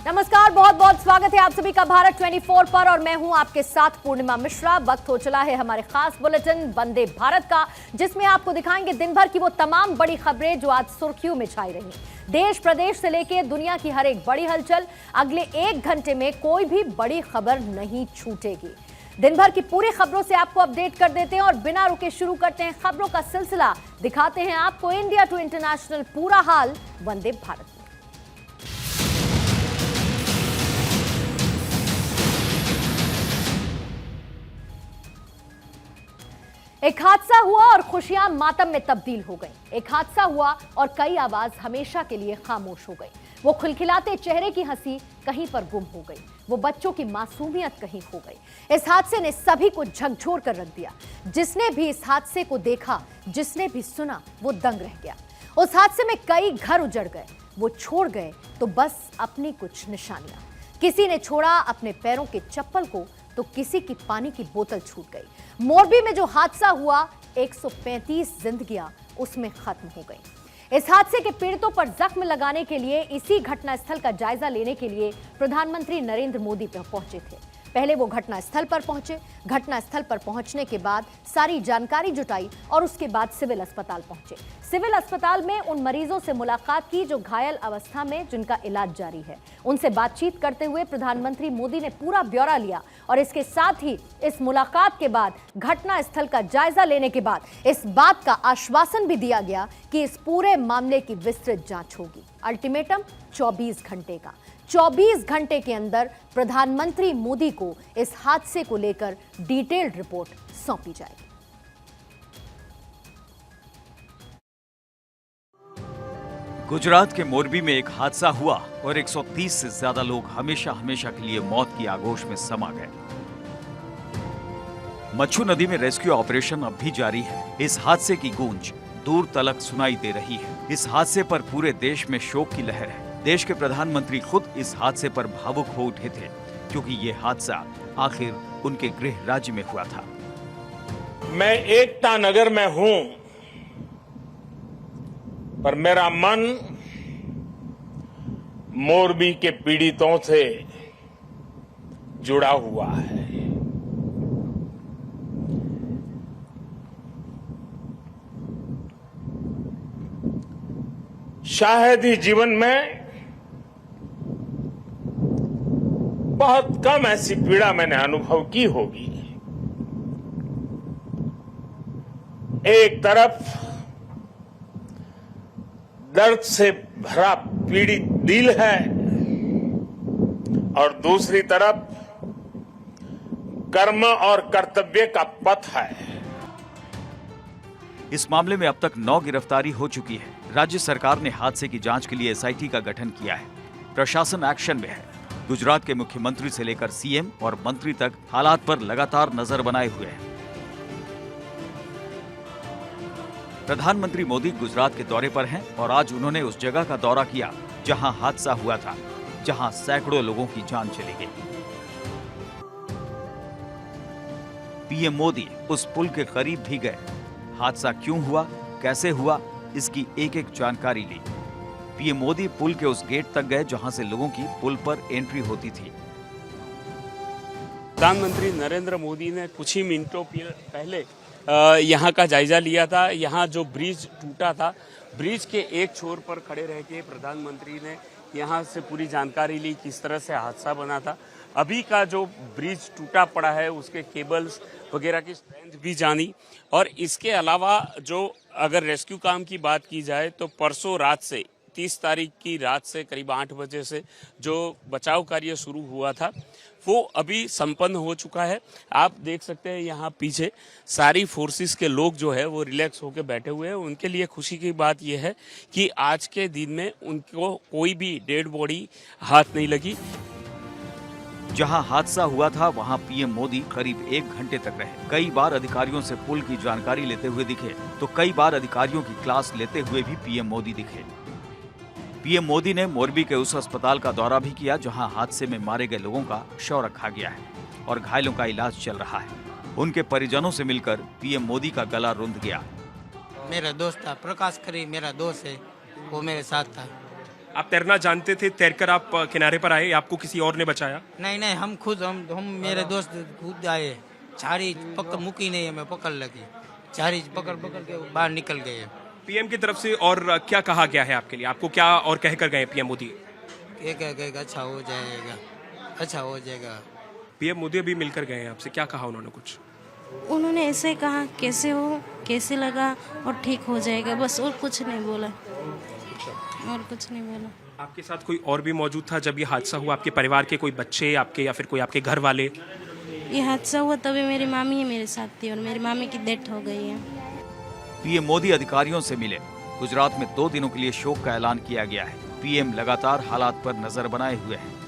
नमस्कार, बहुत बहुत स्वागत है आप सभी का भारत 24 पर और मैं हूं आपके साथ पूर्णिमा मिश्रा। वक्त हो चला है हमारे खास बुलेटिन वंदे भारत का, जिसमें आपको दिखाएंगे दिन भर की वो तमाम बड़ी खबरें जो आज सुर्खियों में छाई रही। देश प्रदेश से लेकर दुनिया की हर एक बड़ी हलचल, अगले 1 घंटे में कोई भी बड़ी खबर नहीं छूटेगी। दिन भर की पूरी खबरों से आपको अपडेट कर देते हैं और बिना रुके शुरू करते हैं खबरों का सिलसिला। दिखाते हैं आपको इंडिया टू इंटरनेशनल पूरा हाल वंदे भारत में। एक हादसा हुआ और खुशियां मातम में तब्दील हो गई। एक हादसा हुआ और कई आवाज हमेशा के लिए खामोश हो गई। वो खिलखिलाते चेहरे की हंसी कहीं पर गुम हो गई, वो बच्चों की मासूमियत कहीं खो गई। इस हादसे ने सभी को झकझोर कर रख दिया। जिसने भी इस हादसे को देखा, जिसने भी सुना, वो दंग रह गया। उस हादसे में कई घर उजड़ गए। वो छोड़ गए तो बस अपनी कुछ निशानियां। किसी ने छोड़ा अपने पैरों के चप्पल को, तो किसी की पानी की बोतल छूट गई। मोरबी में जो हादसा हुआ, 135 जिंदगियां उसमें खत्म हो गई। इस हादसे के पीड़ितों पर जख्म लगाने के लिए, इसी घटनास्थल का जायजा लेने के लिए प्रधानमंत्री नरेंद्र मोदी पहुंचे थे। पहले वो घटनास्थल पर पहुंचे। घटनास्थल पर पहुंचने के बाद सारी जानकारी जुटाई और उसके बाद सिविल अस्पताल पहुंचे। सिविल अस्पताल में उन मरीजों से मुलाकात की जो घायल अवस्था में, जिनका इलाज जारी है। उनसे बातचीत करते हुए प्रधानमंत्री मोदी ने पूरा ब्यौरा लिया और इसके साथ ही इस मुलाकात के बाद, घटनास्थल का जायजा लेने के बाद इस बात का आश्वासन भी दिया गया कि इस पूरे मामले की विस्तृत जांच होगी। अल्टीमेटम 24 घंटे का। 24 घंटे के अंदर प्रधानमंत्री मोदी को इस हादसे को लेकर डिटेल्ड रिपोर्ट सौंपी जाएगी। गुजरात के मोरबी में एक हादसा हुआ और 130 से ज्यादा लोग हमेशा हमेशा के लिए मौत की आगोश में समा गए। मच्छू नदी में रेस्क्यू ऑपरेशन अब भी जारी है। इस हादसे की गूंज दूर तलक सुनाई दे रही है। इस हादसे पर पूरे देश में शोक की लहर है। देश के प्रधानमंत्री खुद इस हादसे पर भावुक हो उठे थे, क्योंकि ये हादसा आखिर उनके गृह राज्य में हुआ था। मैं एकता नगर में हूं, पर मेरा मन मोरबी के पीड़ितों से जुड़ा हुआ है। शायद ही जीवन में बहुत कम ऐसी पीड़ा मैंने अनुभव की होगी। एक तरफ दर्द से भरा पीड़ित दिल है और दूसरी तरफ कर्म और कर्तव्य का पथ है। इस मामले में अब तक 9 गिरफ्तारी हो चुकी है। राज्य सरकार ने हादसे की जांच के लिए एसआईटी का गठन किया है। प्रशासन एक्शन में है। गुजरात के मुख्यमंत्री से लेकर सीएम और मंत्री तक हालात पर लगातार नजर बनाए हुए हैं। प्रधानमंत्री मोदी गुजरात के दौरे पर हैं और आज उन्होंने उस जगह का दौरा किया जहां हादसा हुआ था, जहां सैकड़ों लोगों की जान चली गई। पीएम मोदी उस पुल के करीब भी गए। हादसा क्यों हुआ, कैसे हुआ, इसकी एक एक जानकारी ली। पीएम मोदी पुल के उस गेट तक गए जहां से लोगों की पुल पर एंट्री होती थी। प्रधानमंत्री नरेंद्र मोदी ने कुछ ही मिनटों पहले यहाँ का जायजा लिया था। यहाँ जो ब्रिज टूटा था, ब्रिज के एक छोर पर खड़े रह के प्रधानमंत्री ने यहाँ से पूरी जानकारी ली, किस तरह से हादसा बना था। अभी का जो ब्रिज टूटा पड़ा है, उसके केबल्स वगैरह की स्ट्रेंथ भी जानी। और इसके अलावा जो अगर रेस्क्यू काम की बात की जाए तो परसों रात से 30 तारीख की रात से करीब 8 बजे से जो बचाव कार्य शुरू हुआ था, वो अभी संपन्न हो चुका है। आप देख सकते हैं यहाँ पीछे सारी फोर्सेस के लोग जो है वो रिलैक्स होकर बैठे हुए हैं। उनके लिए खुशी की बात यह है कि आज के दिन में उनको कोई भी डेड बॉडी हाथ नहीं लगी। जहां हादसा हुआ था वहां पीएम मोदी करीब 1 घंटे तक रहे। कई बार अधिकारियों से पुल की जानकारी लेते हुए दिखे, तो कई बार अधिकारियों की क्लास लेते हुए भी पीएम मोदी दिखे। पीएम मोदी ने मोरबी के उस अस्पताल का दौरा भी किया जहां हादसे में मारे गए लोगों का शव रखा गया है और घायलों का इलाज चल रहा है। उनके परिजनों से मिलकर पीएम मोदी का गला रुंध गया। मेरा दोस्त था, प्रकाश खरी मेरा दोस्त है, वो मेरे साथ था। आप तैरना जानते थे, तैरकर आप किनारे पर आए, आपको किसी और ने बचाया? नहीं नहीं, हम खुद हम मेरे दोस्त खुद आए। झाड़ी पकड़ मुकी नहीं, हमें पकड़ लगी, झाड़ी पकड़ पकड़ के बाहर निकल गए। पीएम की तरफ से और क्या कहा गया है आपके लिए? आपको क्या और कहकर गए पीएम मोदी? एक अच्छा हो जाएगा, अच्छा हो जाएगा। पीएम मोदी अभी मिलकर गए हैं आपसे, क्या कहा उन्होंने कुछ? उन्होंने ऐसे कहा कैसे हो, कैसे लगा और ठीक हो जाएगा, बस और कुछ नहीं बोला, और कुछ नहीं बोला। आपके साथ कोई और भी मौजूद था जब ये हादसा हुआ? आपके परिवार के कोई बच्चे आपके या फिर कोई आपके घर वाले? ये हादसा हुआ तभी मेरी मामी है मेरे साथ थी और मेरी मामी की डेथ हो गई है। पीएम मोदी अधिकारियों से मिले। गुजरात में 2 दिनों के लिए शोक का ऐलान किया गया है। पीएम लगातार हालात पर नजर बनाए हुए हैं।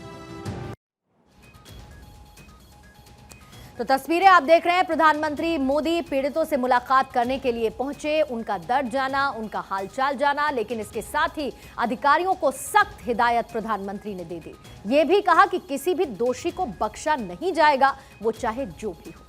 तो तस्वीरें आप देख रहे हैं। प्रधानमंत्री मोदी पीड़ितों से मुलाकात करने के लिए पहुंचे, उनका दर्द जाना, उनका हालचाल जाना, लेकिन इसके साथ ही अधिकारियों को सख्त हिदायत प्रधानमंत्री ने दे दी। ये भी कहा कि किसी भी दोषी को बख्शा नहीं जाएगा, वो चाहे जो भी हो।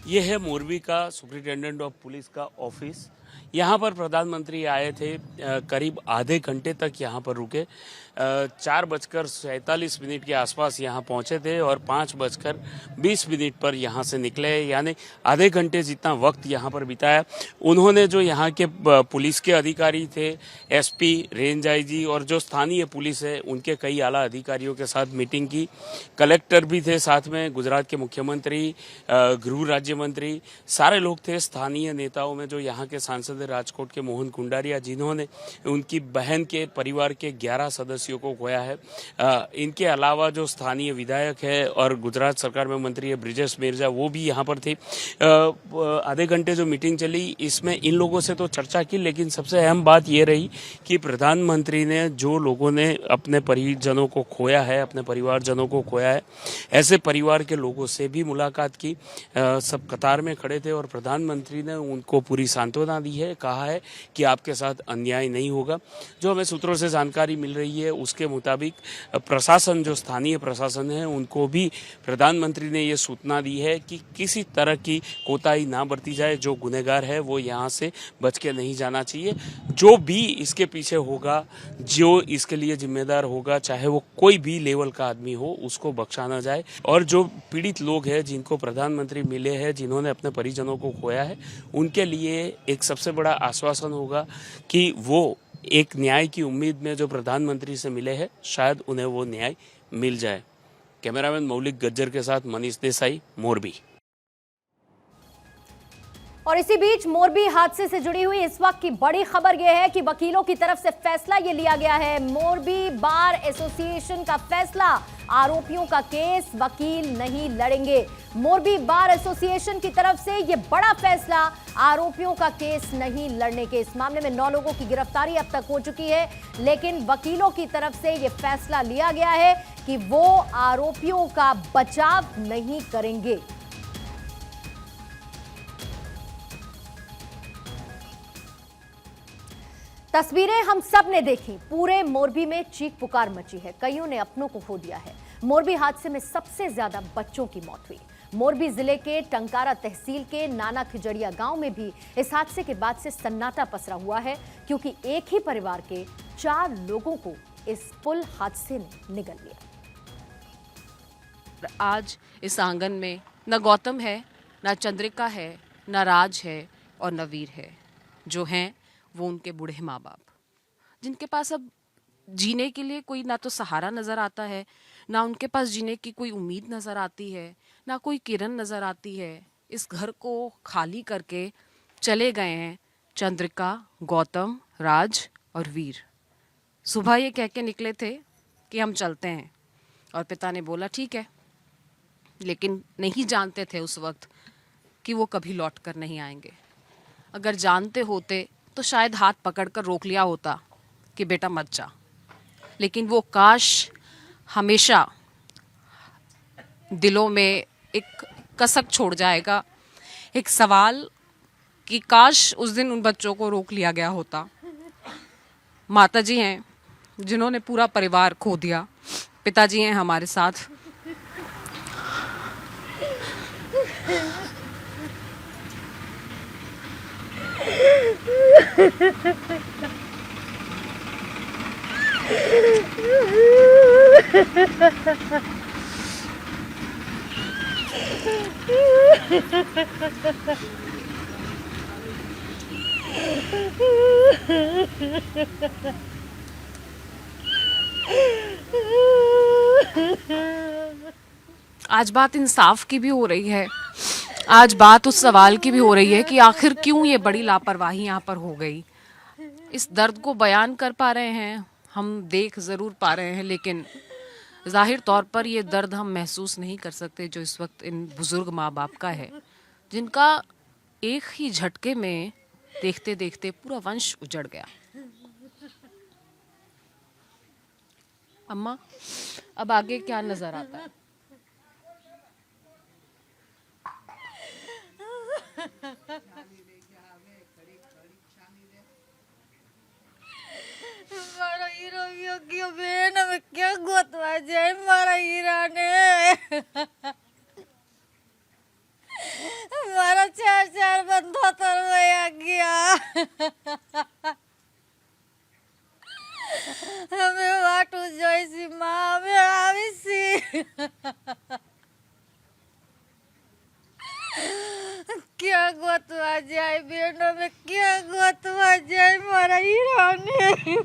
ये है मोरबी का सुपरिटेंडेंट ऑफ पुलिस का ऑफिस। यहाँ पर प्रधानमंत्री आए थे, करीब आधे घंटे तक यहाँ पर रुके। 4:47 के आसपास यहाँ पहुँचे थे और 5:20 पर यहाँ से निकले, यानी आधे घंटे जितना वक्त यहाँ पर बिताया। उन्होंने जो यहाँ के पुलिस के अधिकारी थे, एसपी, रेंज आईजी और जो स्थानीय पुलिस है उनके कई आला अधिकारियों के साथ मीटिंग की। कलेक्टर भी थे साथ में, गुजरात के मुख्यमंत्री, गृह राज्य मंत्री, सारे लोग थे। स्थानीय नेताओं में जो यहाँ के सांसद राजकोट के मोहन कुंडारिया, जिन्होंने उनकी बहन के परिवार के 11 सदस्यों को खोया है। इनके अलावा जो स्थानीय विधायक है और गुजरात सरकार में मंत्री है ब्रिजेश मिर्जा, वो भी यहाँ पर थे। आधे घंटे जो मीटिंग चली, इसमें इन लोगों से तो चर्चा की, लेकिन सबसे अहम बात ये रही कि प्रधानमंत्री ने जो लोगों ने अपने परिजनों को खोया है, अपने परिवारजनों को खोया है, ऐसे परिवार के लोगों से भी मुलाकात की। सब कतार में खड़े थे और प्रधानमंत्री ने उनको पूरी सांत्वना दी है, कहा है कि आपके साथ अन्याय नहीं होगा। जो हमें सूत्रों से जानकारी मिल रही है उसके मुताबिक प्रशासन, जो स्थानीय प्रशासन है, उनको भी प्रधानमंत्री ने ये सूचना दी है कि किसी तरह की कोताही ना बरती जाए। जो गुनहगार है वो यहाँ से बच के नहीं जाना चाहिए। जो भी इसके पीछे होगा, जो इसके लिए जिम्मेदार होगा, चाहे वो कोई भी लेवल का आदमी हो, उसको बख्शा ना जाए। और जो पीड़ित लोग हैं जिनको प्रधानमंत्री मिले हैं, जिन्होंने अपने परिजनों को खोया है, उनके लिए एक सबसे बड़ा आश्वासन होगा कि वो एक न्याय की उम्मीद में जो प्रधानमंत्री से मिले हैं, शायद उन्हें वो न्याय मिल जाए। कैमरामैन मौलिक गज्जर के साथ मनीष देसाई, मोरबी। और इसी बीच मोरबी हादसे से जुड़ी हुई इस वक्त की बड़ी खबर यह है कि वकीलों की तरफ से फैसला ये लिया गया है। मोरबी बार एसोसिएशन का फैसला, आरोपियों का केस वकील नहीं लड़ेंगे। मोरबी बार एसोसिएशन की तरफ से ये बड़ा फैसला, आरोपियों का केस नहीं लड़ने के। इस मामले में 9 लोगों की गिरफ्तारी अब तक हो चुकी है, लेकिन वकीलों की तरफ से ये फैसला लिया गया है कि वो आरोपियों का बचाव नहीं करेंगे। तस्वीरें हम सब ने देखी, पूरे मोरबी में चीख पुकार मची है, कईयों ने अपनों को खो दिया है। मोरबी हादसे में सबसे ज्यादा बच्चों की मौत हुई। मोरबी जिले के टंकारा तहसील के नाना खिजड़िया गांव में भी इस हादसे के बाद से सन्नाटा पसरा हुआ है, क्योंकि एक ही परिवार के 4 लोगों को इस पुल हादसे ने निगल लिया। आज इस आंगन में न गौतम है, न चंद्रिका है, न राज है और न वीर है। जो हैं वो उनके बूढ़े माँ बाप, जिनके पास अब जीने के लिए कोई ना तो सहारा नज़र आता है, ना उनके पास जीने की कोई उम्मीद नज़र आती है, ना कोई किरण नज़र आती है। इस घर को खाली करके चले गए हैं चंद्रिका, गौतम, राज और वीर। सुबह ये कह के निकले थे कि हम चलते हैं, और पिता ने बोला ठीक है, लेकिन नहीं जानते थे उस वक्त कि वो कभी लौट कर नहीं आएंगे। अगर जानते होते तो शायद हाथ पकड़कर रोक लिया होता कि बेटा मत जा, लेकिन वो काश हमेशा दिलों में एक कसक छोड़ जाएगा, एक सवाल कि काश उस दिन उन बच्चों को रोक लिया गया होता। माताजी हैं जिन्होंने पूरा परिवार खो दिया, पिताजी हैं हमारे साथ। आज बात इंसाफ की भी हो रही है, आज बात उस सवाल की भी हो रही है कि आखिर क्यों ये बड़ी लापरवाही यहाँ पर हो गई। इस दर्द को बयान कर पा रहे हैं, हम देख ज़रूर पा रहे हैं, लेकिन जाहिर तौर पर ये दर्द हम महसूस नहीं कर सकते जो इस वक्त इन बुज़ुर्ग माँ बाप का है, जिनका एक ही झटके में देखते देखते पूरा वंश उजड़ गया। अम्मा, अब आगे क्या नज़र आता है? मारा हीरो क्यों बहन हमें क्या गोतवा जाए मारा हीरा ने मारा 4 बंदा तरवाया गया हमें वाटू जोईसी माँ हमें आवीसी क्या गोतवा जाए बहनों में क्या गोतवा जाए मारा हीरा ने।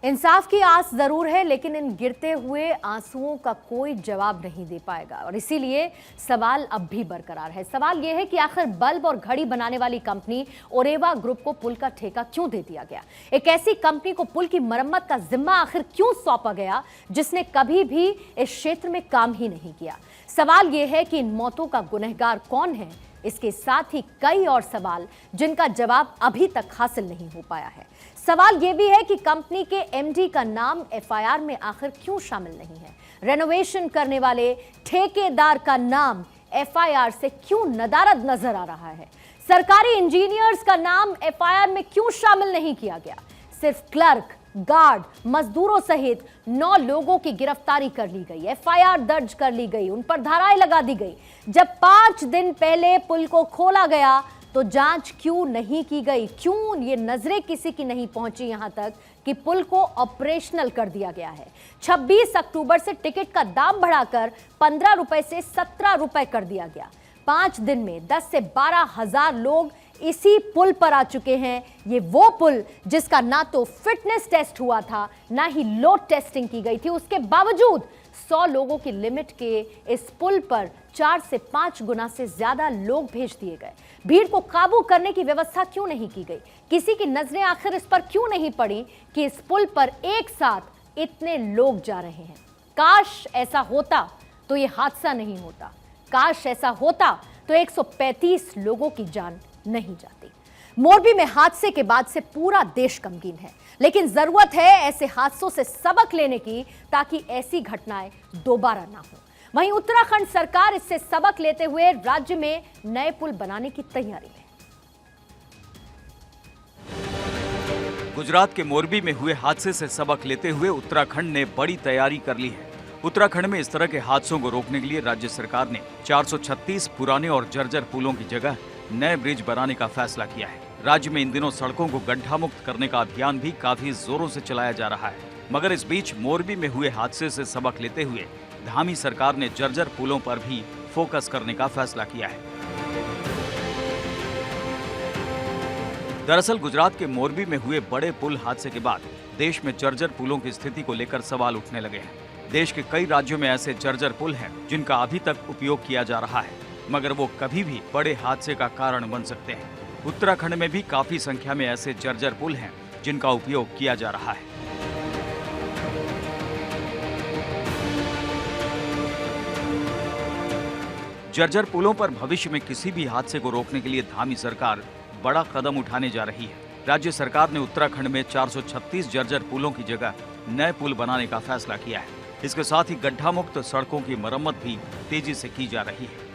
इंसाफ की आस जरूर है, लेकिन इन गिरते हुए आंसुओं का कोई जवाब नहीं दे पाएगा और इसीलिए सवाल अब भी बरकरार है। सवाल यह है कि आखिर बल्ब और घड़ी बनाने वाली कंपनी ओरेवा ग्रुप को पुल का ठेका क्यों दे दिया गया? एक ऐसी कंपनी को पुल की मरम्मत का जिम्मा आखिर क्यों सौंपा गया जिसने कभी भी इस क्षेत्र में काम ही नहीं किया? सवाल यह है कि इन मौतों का गुनहगार कौन है? इसके साथ ही कई और सवाल जिनका जवाब अभी तक हासिल नहीं हो पाया है। सवाल यह भी है कि कंपनी के एमडी का नाम एफआईआर में आखिर क्यों शामिल नहीं है? रेनोवेशन करने वाले ठेकेदार का नाम एफआईआर से क्यों नदारद नजर आ रहा है? सरकारी इंजीनियर्स का नाम एफआईआर में क्यों शामिल नहीं किया गया? सिर्फ क्लर्क, गार्ड, मजदूरों सहित 9 लोगों की गिरफ्तारी कर ली गई, एफआईआर दर्ज कर ली गई, उन पर धाराएं लगा दी गई। जब 5 दिन पहले पुल को खोला गया तो जांच क्यों नहीं की गई? क्यों ये नजरें किसी की नहीं पहुंची यहां तक कि पुल को ऑपरेशनल कर दिया गया है? 26 अक्टूबर से टिकट का दाम बढ़ाकर 15 रुपए से 17 रुपए कर दिया गया। 5 दिन में 10 से 12 हजार लोग इसी पुल पर आ चुके हैं। ये वो पुल जिसका ना तो फिटनेस टेस्ट हुआ था, ना ही लोड टेस्टिंग की गई थी। उसके बावजूद 100 लोगों की लिमिट के इस पुल पर 4 से 5 गुना से ज्यादा लोग भेज दिए गए। भीड़ को काबू करने की व्यवस्था क्यों नहीं की गई? किसी की नजरें आखिर इस पर क्यों नहीं पड़ी कि इस पुल पर एक साथ इतने लोग जा रहे हैं? काश ऐसा होता तो ये हादसा नहीं होता। काश ऐसा होता तो 135 लोगों की जान नहीं जाती। मोरबी में हादसे के बाद से पूरा देश गमगीन है, लेकिन जरूरत है ऐसे हादसों से सबक लेने की ताकि ऐसी घटनाएं दोबारा ना हो। वहीं उत्तराखंड सरकार इससे सबक लेते हुए राज्य में नए पुल बनाने की तैयारी में। गुजरात के मोरबी में हुए हादसे से सबक लेते हुए उत्तराखंड ने बड़ी तैयारी कर ली है। उत्तराखंड में इस तरह के हादसों को रोकने के लिए राज्य सरकार ने 436 पुराने और जर्जर पुलों की जगह नए ब्रिज बनाने का फैसला किया है। राज्य में इन दिनों सड़कों को गड्ढा मुक्त करने का अभियान भी काफी जोरों से चलाया जा रहा है। मगर इस बीच मोरबी में हुए हादसे से सबक लेते हुए धामी सरकार ने जर्जर पुलों पर भी फोकस करने का फैसला किया है। दरअसल गुजरात के मोरबी में हुए बड़े पुल हादसे के बाद देश में जर्जर पुलों की स्थिति को लेकर सवाल उठने लगे हैं। देश के कई राज्यों में ऐसे जर्जर पुल हैं जिनका अभी तक उपयोग किया जा रहा है, मगर वो कभी भी बड़े हादसे का कारण बन सकते हैं। उत्तराखंड में भी काफी संख्या में ऐसे जर्जर पुल हैं जिनका उपयोग किया जा रहा है। जर्जर पुलों पर भविष्य में किसी भी हादसे को रोकने के लिए धामी सरकार बड़ा कदम उठाने जा रही है। राज्य सरकार ने उत्तराखंड में 436 जर्जर पुलों की जगह नए पुल बनाने का फैसला किया है। इसके साथ ही गड्ढा मुक्त सड़कों की मरम्मत भी तेजी से की जा रही है।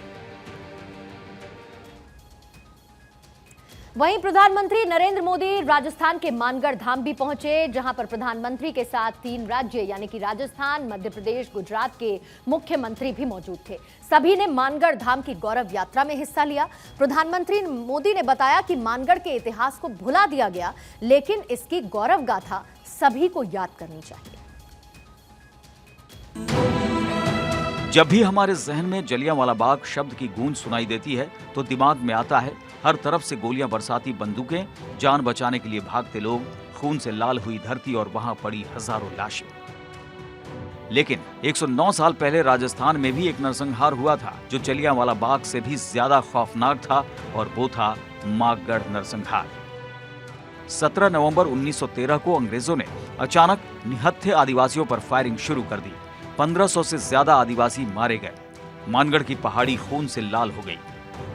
वहीं प्रधानमंत्री नरेंद्र मोदी राजस्थान के मानगढ़ धाम भी पहुंचे, जहां पर प्रधानमंत्री के साथ 3 राज्य यानी कि राजस्थान, मध्य प्रदेश, गुजरात के मुख्यमंत्री भी मौजूद थे। सभी ने मानगढ़ धाम की गौरव यात्रा में हिस्सा लिया। प्रधानमंत्री मोदी ने बताया कि मानगढ़ के इतिहास को भुला दिया गया, लेकिन इसकी गौरव गाथा सभी को याद करनी चाहिए। जब भी हमारे जहन में जलियांवाला बाग शब्द की गूंज सुनाई देती है तो दिमाग में आता है हर तरफ से गोलियां बरसाती बंदूकें, जान बचाने के लिए भागते लोग, खून से लाल हुई धरती और वहां पड़ी हजारों लाशें। लेकिन 109 साल पहले राजस्थान में भी एक नरसंहार हुआ था जो जलियांवाला बाग से भी ज्यादा खौफनाक था, और वो था माकगढ़ नरसंहार। 17 नवंबर 1913 को अंग्रेजों ने अचानक निहत्थे आदिवासियों पर फायरिंग शुरू कर दी। 1500 से ज्यादा आदिवासी मारे गए। मानगढ़ की पहाड़ी खून से लाल हो गई।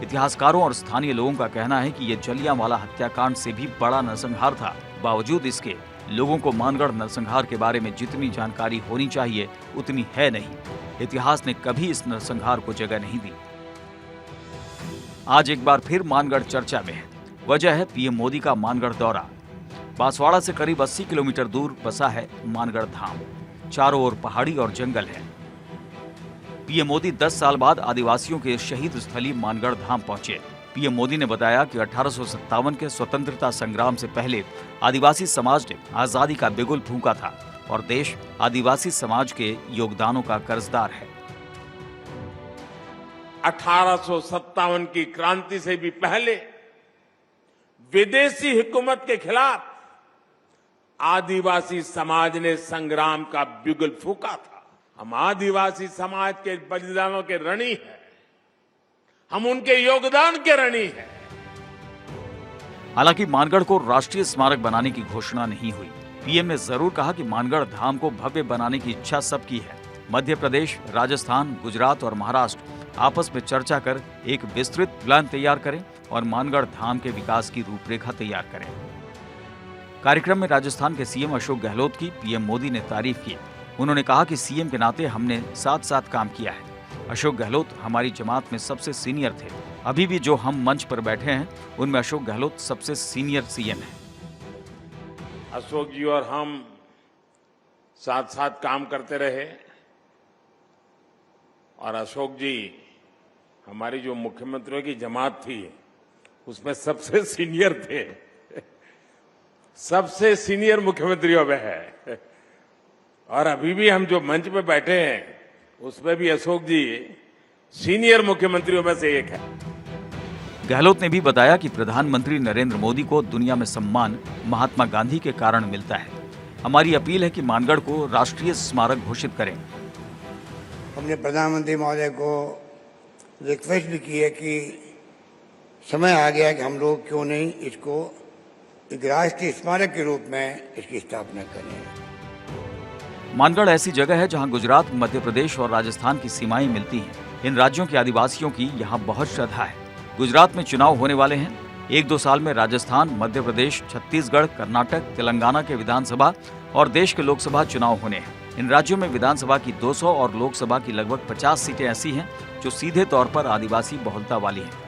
इतिहासकारों और स्थानीय लोगों का कहना है कि यह जलियांवाला हत्याकांड से भी बड़ा नरसंहार था। बावजूद इसके लोगों को मानगढ़ नरसंहार के बारे में जितनी जानकारी होनी चाहिए उतनी है नहीं। इतिहास ने कभी इस नरसंहार को जगह नहीं दी। आज एक बार फिर मानगढ़ चर्चा में है। वजह है पीएम मोदी का मानगढ़ दौरा। बांसवाड़ा से करीब 80 किलोमीटर दूर बसा है मानगढ़ धाम। चारों ओर पहाड़ी और जंगल है। पीएम मोदी 10 साल बाद आदिवासियों के शहीद स्थली मानगढ़ धाम पहुंचे। पीएम मोदी ने बताया कि 1857 के स्वतंत्रता संग्राम से पहले आदिवासी समाज ने आजादी का बिगुल फूंका था और देश आदिवासी समाज के योगदानों का कर्जदार है। 1857 की क्रांति से भी पहले विदेशी हुकूमत के खिलाफ आदिवासी समाज ने संग्राम का बिगुल फूंका था। हम आदिवासी समाज के बलिदानों के ऋणी हैं। हम उनके योगदान के ऋणी हैं। हालांकि मानगढ़ को राष्ट्रीय स्मारक बनाने की घोषणा नहीं हुई। पीएम ने जरूर कहा कि मानगढ़ धाम को भव्य बनाने की इच्छा सबकी है। मध्य प्रदेश, राजस्थान, गुजरात और महाराष्ट्र आपस में चर्चा कर एक विस्तृत प्लान तैयार करें और मानगढ़ धाम के विकास की रूपरेखा तैयार करें। कार्यक्रम में राजस्थान के सीएम अशोक गहलोत की पीएम मोदी ने तारीफ की। उन्होंने कहा कि सीएम के नाते हमने साथ साथ काम किया है। अशोक गहलोत हमारी जमात में सबसे सीनियर थे। अभी भी जो हम मंच पर बैठे हैं उनमें अशोक गहलोत सबसे सीनियर सीएम हैं। अशोक जी और हम साथ साथ काम करते रहे और अशोक जी हमारी जो मुख्यमंत्रियों की जमात थी उसमें सबसे सीनियर थे। सबसे सीनियर मुख्यमंत्रियों में है। और अभी भी हम जो मंच पे बैठे हैं उसमें भी अशोक जी सीनियर मुख्यमंत्रियों में से एक है। गहलोत ने भी बताया कि प्रधानमंत्री नरेंद्र मोदी को दुनिया में सम्मान महात्मा गांधी के कारण मिलता है। हमारी अपील है कि मानगढ़ को राष्ट्रीय स्मारक घोषित करें। हमने प्रधानमंत्री महोदय को रिक्वेस्ट भी की है कि समय आ गया कि हम लोग क्यों नहीं इसको एक राष्ट्रीय स्मारक के रूप में इसकी स्थापना करें। मानगढ़ ऐसी जगह है जहां गुजरात, मध्य प्रदेश और राजस्थान की सीमाएं मिलती हैं। इन राज्यों के आदिवासियों की यहां बहुत श्रद्धा है। गुजरात में चुनाव होने वाले हैं। 1-2 साल में राजस्थान, मध्य प्रदेश, छत्तीसगढ़, कर्नाटक, तेलंगाना के विधानसभा और देश के लोकसभा चुनाव होने हैं। इन राज्यों में विधानसभा की 200 और लोकसभा की लगभग 50 सीटें ऐसी हैं जो सीधे तौर पर आदिवासी बहुलता वाली हैं।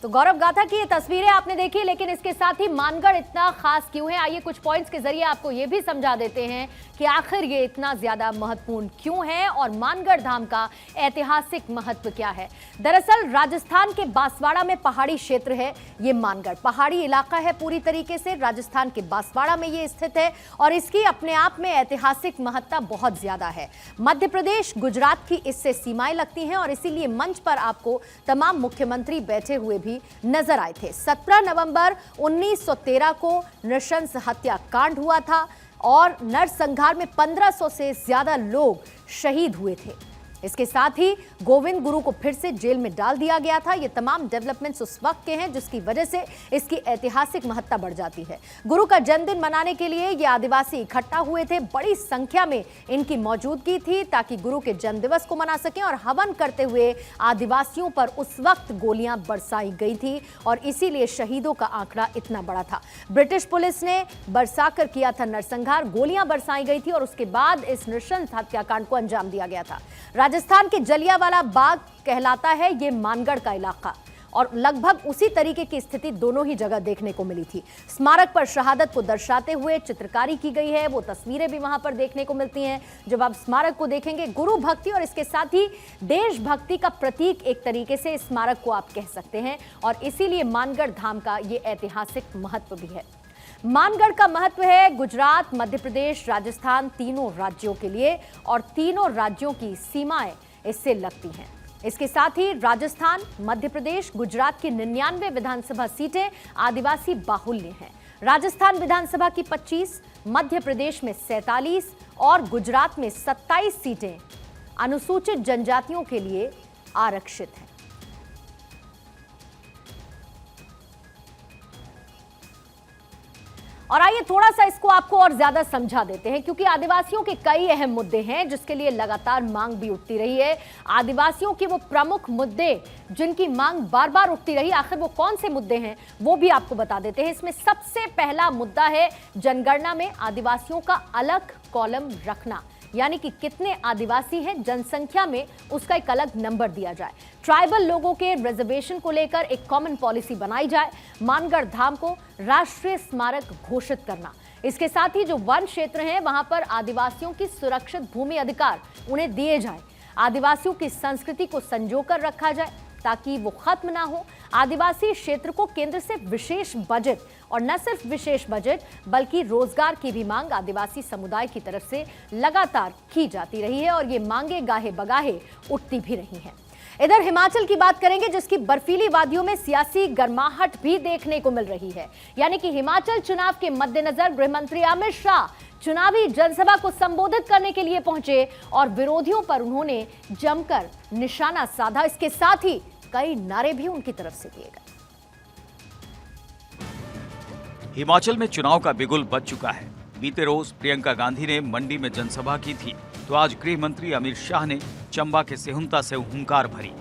तो गौरव गाथा की ये तस्वीरें आपने देखी, लेकिन इसके साथ ही मानगढ़ इतना खास क्यों है, आइए कुछ पॉइंट्स के जरिए आपको ये भी समझा देते हैं कि आखिर ये इतना ज्यादा महत्वपूर्ण क्यों है और मानगढ़ धाम का ऐतिहासिक महत्व क्या है। दरअसल राजस्थान के बांसवाड़ा में पहाड़ी क्षेत्र है ये मानगढ़। पहाड़ी इलाका है पूरी तरीके से। राजस्थान के बांसवाड़ा में ये स्थित है और इसकी अपने आप में ऐतिहासिक महत्ता बहुत ज्यादा है। मध्य प्रदेश, गुजरात की इससे सीमाएं लगती हैं और इसीलिए मंच पर आपको तमाम मुख्यमंत्री बैठे हुए भी नजर आए थे। 17 नवंबर 1913 को नृशंस हत्याकांड हुआ था और नरसंहार में 1500 से ज्यादा लोग शहीद हुए थे। इसके साथ ही गोविंद गुरु को फिर से जेल में डाल दिया गया था। ये तमाम डेवलपमेंट्स उस वक्त के हैं जिसकी वजह से इसकी ऐतिहासिक महत्ता बढ़ जाती है। गुरु का जन्मदिन मनाने के लिए ये आदिवासी इकट्ठा हुए थे। बड़ी संख्या में इनकी मौजूदगी थी ताकि गुरु के जन्मदिवस को मना सकें और हवन करते हुए आदिवासियों पर उस वक्त गोलियां बरसाई गई थी और इसीलिए शहीदों का आंकड़ा इतना बड़ा था। ब्रिटिश पुलिस ने बरसाकर किया था नरसंहार, गोलियां बरसाई गई थी और उसके बाद इस नृशंस हत्याकांड को अंजाम दिया गया था। राजस्थान के जलियांवाला बाग कहलाता है ये मानगढ़ का इलाका और लगभग उसी तरीके की स्थिति दोनों ही जगह देखने को मिली थी। स्मारक पर शहादत को दर्शाते हुए चित्रकारी की गई है, वो तस्वीरें भी वहां पर देखने को मिलती हैं। जब आप स्मारक को देखेंगे, गुरु भक्ति और इसके साथ ही देशभक्ति का प्रतीक एक तरीके से स्मारक को आप कह सकते हैं, और इसीलिए मानगढ़ धाम का ये ऐतिहासिक महत्व भी है। मानगढ़ का महत्व है गुजरात, मध्य प्रदेश, राजस्थान, तीनों राज्यों के लिए, और तीनों राज्यों की सीमाएं इससे लगती हैं। इसके साथ ही राजस्थान, मध्य प्रदेश, गुजरात की 99 विधानसभा सीटें आदिवासी बाहुल्य हैं। राजस्थान विधानसभा की 25, मध्य प्रदेश में 47 और गुजरात में 27 सीटें अनुसूचित जनजातियों के लिए आरक्षित हैं। और आइए थोड़ा सा इसको आपको और ज्यादा समझा देते हैं, क्योंकि आदिवासियों के कई अहम मुद्दे हैं जिसके लिए लगातार मांग भी उठती रही है। आदिवासियों के वो प्रमुख मुद्दे जिनकी मांग बार बार उठती रही, आखिर वो कौन से मुद्दे हैं वो भी आपको बता देते हैं। इसमें सबसे पहला मुद्दा है जनगणना में आदिवासियों का अलग कॉलम रखना, यानी कि कितने आदिवासी हैं जनसंख्या में उसका एक अलग नंबर दिया जाए। ट्राइबल लोगों के रिजर्वेशन को लेकर एक कॉमन पॉलिसी बनाई जाए। मानगढ़ धाम को राष्ट्रीय स्मारक घोषित करना। इसके साथ ही जो वन क्षेत्र हैं वहां पर आदिवासियों की सुरक्षित भूमि अधिकार उन्हें दिए जाए। आदिवासियों की संस्कृति को संजोकर रखा जाए ताकि वो खत्म ना हो। आदिवासी क्षेत्र को केंद्र से विशेष बजट, और न सिर्फ विशेष बजट बल्कि रोजगार की भी मांग आदिवासी समुदाय की तरफ से लगातार की जाती रही है, और ये मांगे गाहे बगाहे उठती भी रही हैं। इधर हिमाचल की बात करेंगे, जिसकी बर्फीली वादियों में सियासी गर्माहट भी देखने को मिल रही है। यानी कि हिमाचल चुनाव के मद्देनजर गृह मंत्री अमित शाह चुनावी जनसभा को संबोधित करने के लिए पहुंचे और विरोधियों पर उन्होंने जमकर निशाना साधा। इसके साथ ही कई नारे भी उनकी तरफ से दिए गए। हिमाचल में चुनाव का बिगुल बज चुका है। बीते रोज प्रियंका गांधी ने मंडी में जनसभा की थी, तो आज गृह मंत्री अमित शाह ने चंबा के सिहुंता से हुंकार भरी।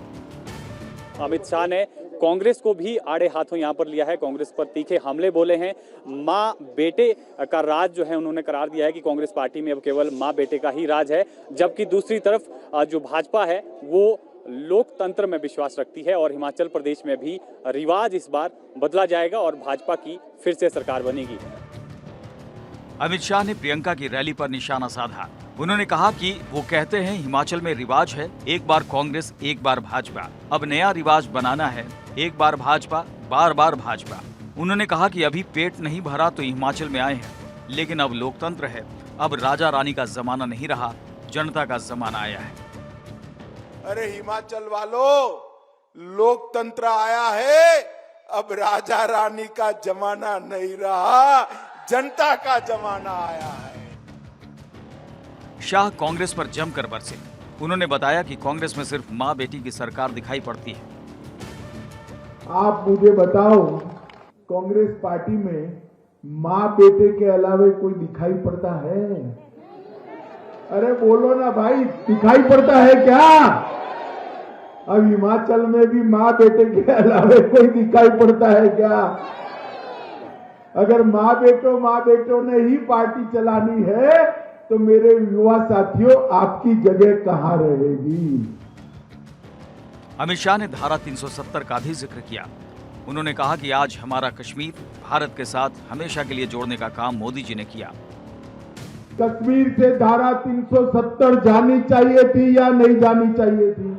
अमित शाह ने कांग्रेस को भी आड़े हाथों यहाँ पर लिया है, कांग्रेस पर तीखे हमले बोले हैं। माँ बेटे का राज जो है उन्होंने करार दिया है कि कांग्रेस पार्टी में अब केवल माँ बेटे का ही राज है, जबकि दूसरी तरफ जो भाजपा है वो लोकतंत्र में विश्वास रखती है और हिमाचल प्रदेश में भी रिवाज इस बार बदला जाएगा और भाजपा की फिर से सरकार बनेगी। अमित शाह ने प्रियंका की रैली पर निशाना साधा। उन्होंने कहा कि वो कहते हैं हिमाचल में रिवाज है, एक बार कांग्रेस एक बार भाजपा। अब नया रिवाज बनाना है, एक बार भाजपा बार बार भाजपा। उन्होंने कहा कि अभी पेट नहीं भरा तो हिमाचल में आए हैं, लेकिन अब लोकतंत्र है, अब राजा रानी का जमाना नहीं रहा, जनता का जमाना आया है। अरे हिमाचल वालों, लोकतंत्र आया है, अब राजा रानी का जमाना नहीं रहा, जनता का जमाना आया है। शाह कांग्रेस पर जमकर बरसे। उन्होंने बताया कि कांग्रेस में सिर्फ माँ बेटी की सरकार दिखाई पड़ती है। आप मुझे बताओ, कांग्रेस पार्टी में माँ बेटे के अलावा कोई दिखाई पड़ता है? अरे बोलो ना भाई, दिखाई पड़ता है क्या? अब हिमाचल में भी माँ बेटे के अलावा कोई दिखाई पड़ता है क्या? अगर माँ बेटों ने ही पार्टी चलानी है तो मेरे युवा साथियों, आपकी जगह कहां रहेगी? अमित शाह ने धारा 370 का भी जिक्र किया। उन्होंने कहा कि आज हमारा कश्मीर भारत के साथ हमेशा के लिए जोड़ने का काम मोदी जी ने किया। कश्मीर से धारा 370 जानी चाहिए थी या नहीं जानी चाहिए थी?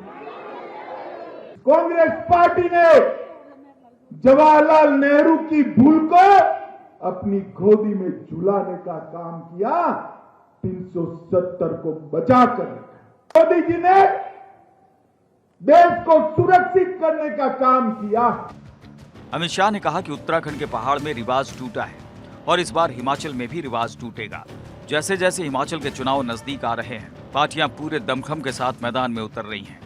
कांग्रेस पार्टी ने जवाहरलाल नेहरू की भूल को अपनी गोदी में झुलाने का काम किया, 370 को बचाकर। मोदी जी ने देश को सुरक्षित करने का काम किया। अमित शाह ने कहा कि उत्तराखंड के पहाड़ में रिवाज टूटा है और इस बार हिमाचल में भी रिवाज टूटेगा। जैसे जैसे हिमाचल के चुनाव नजदीक आ रहे हैं, पार्टियां पूरे दमखम के साथ मैदान में उतर रही हैं।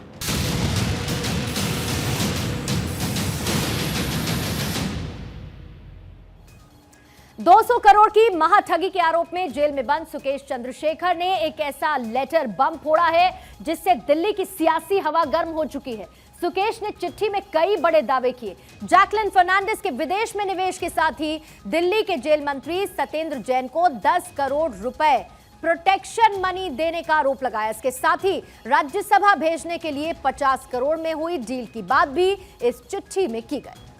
$200 करोड़ की महाठगी के आरोप में जेल में बंद सुकेश चंद्रशेखर ने एक ऐसा लेटर बम फोड़ा है जिससे दिल्ली की सियासी हवा गर्म हो चुकी है। सुकेश ने चिट्ठी में कई बड़े दावे किए। जैकलिन फर्नांडिस के विदेश में निवेश के साथ ही दिल्ली के जेल मंत्री सत्येंद्र जैन को 10 करोड़ रुपए प्रोटेक्शन मनी देने का आरोप लगाया। इसके साथ ही राज्यसभा भेजने के लिए 50 करोड़ में हुई डील की बात भी इस चिट्ठी में की गई।